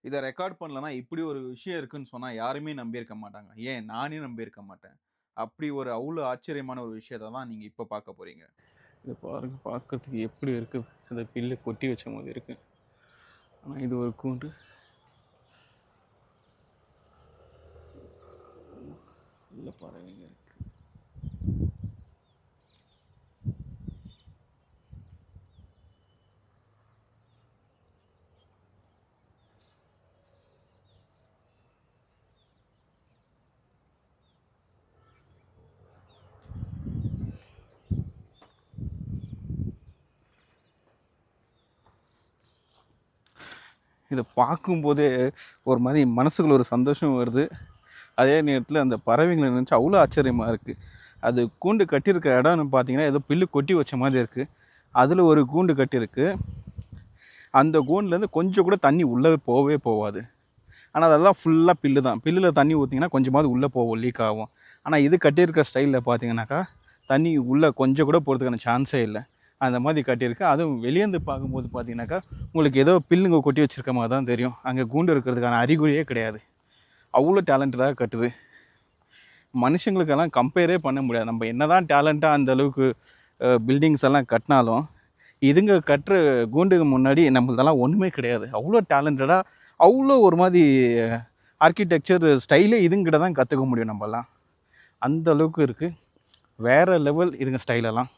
இத ரெக்கார்ட் பண்ணலன்னா, இப்படி ஒரு விஷயம் இருக்குன்னு சொன்னா யாருமே நம்பியிருக்க மாட்டாங்க. ஏன் நானே நம்பியிருக்க மாட்டேன். அப்படி ஒரு அவ்ளோ ஆச்சரியமான ஒரு விஷயத்த தான் நீங்க இப்ப பார்க்க போறீங்க. இத பாருங்க பார்க்கறதுக்கு எப்படி இருக்கு. அந்த பில்லு கொட்டி வச்ச மாதிரி இருக்கு. ஆனா இது ஒரு கூண்டு. உள்ள பறவைங்க இருக்கு. இத பார்க்கும்போதே ஒரு மாரி மனசுக்குள்ள ஒரு சந்தோஷம் வருது. அதே நேரத்தில அந்த பறவைங்கள நினைச்சு அவ்வளோ ஆச்சரியமா இருக்கு. அது கூண்டு கட்டியிருக்க இடம்னு பார்த்தீங்கன்னா, ஏதோ பில்லு கொட்டி வச்ச மாதிரி இருக்கு. அதில ஒரு கூண்டு கட்டியிருக்கு. அந்த கூண்டுலேருந்து கொஞ்சம் கூட தண்ணி உள்ளவே போகவே போவாது. ஆனா அதெல்லாம் ஃபுல்லா பில்லு தான். பில்லுல தண்ணி ஊத்திங்கன்னா கொஞ்சமாவது உள்ள போகும், லீக் ஆகும். ஆனா இது கட்டியிருக்க ஸ்டைல்ல பார்த்தீங்கன்னாக்கா, தண்ணி உள்ள கொஞ்சம் கூட போறதுக்கான சான்ஸே இல்ல. அந்த மாதிரி கட்டியிருக்கு. அதுவும் வெளியேருந்து பார்க்கும்போது பார்த்தீங்கன்னாக்கா, உங்களுக்கு ஏதோ பில்லுங்க கொட்டி வச்சிருக்க மாரி தான் தெரியும். அங்க கூண்டு இருக்கிறதுக்கான அறிகுறியே கிடையாது. அவ்வளோ டேலண்டடா கட்டுது. மனுஷங்களுக்கெல்லாம் கம்பேரே பண்ண முடியாது. நம்ம என்னதான் டேலண்டா அந்த அளவுக்கு பில்டிங்ஸ் எல்லாம் கட்டினாலும், இதுங்க கட்டுற கூண்டுக்கு முன்னாடி நம்மளதெல்லாம் ஒண்ணுமே கிடையாது. அவ்வளோ டேலண்டடா, அவ்வளோ ஒரு மாதிரி ஆர்க்கிடெக்சர் ஸ்டைலே இதுங்கிட்ட தான் கற்றுக்க முடியும் நம்மலாம். அந்த அளவுக்கு இருக்குது. வேறு லெவல் இதுங்க ஸ்டைலெல்லாம்.